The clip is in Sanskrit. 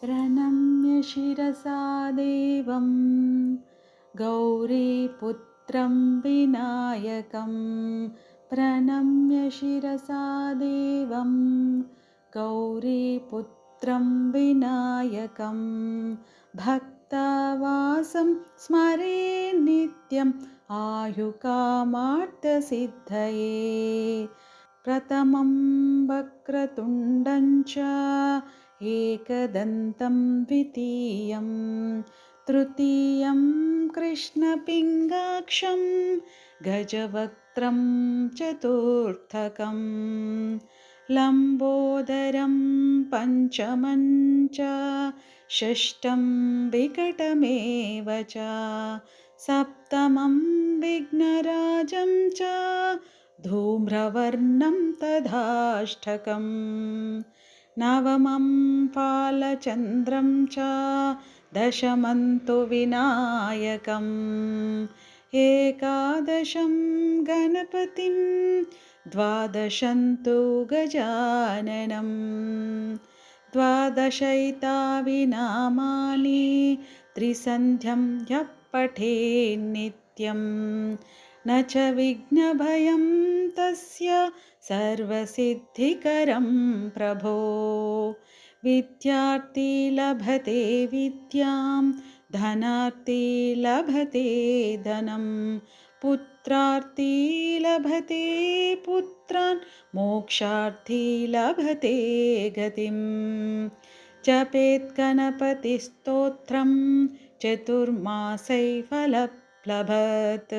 प्रणम्य शिरसा देवं गौरीपुत्रं विनायकं प्रणम्य शिरसा देवं गौरीपुत्रं विनायकं भक्तवासं स्मरे नित्यम् आयुकामार्थसिद्धये प्रथमं वक्रतुण्डं च एकदन्तं द्वितीयं तृतीयं कृष्णपिङ्गाक्षं गजवक्त्रं चतुर्थकं लम्बोदरं पञ्चमं च षष्ठं विकटमेव च सप्तमं विघ्नराजं च धूम्रवर्णं तथाष्टकं नवमं फालचन्द्रं च दशमं तु विनायकम् एकादशं गणपतिं द्वादशं तु गजाननं द्वादशैतानि नामानि त्रिसन्ध्यं यः पठेन्नित्यं न च विघ्नभयं तस्य सर्वसिद्धिकरं प्रभो विद्यार्थी लभते विद्यां धनार्थी लभते धनं पुत्रार्थी लभते पुत्रान् मोक्षार्थी लभते गतिं जपेत् गणपतिस्तोत्रं चतुर्मासै फलप्लभत्।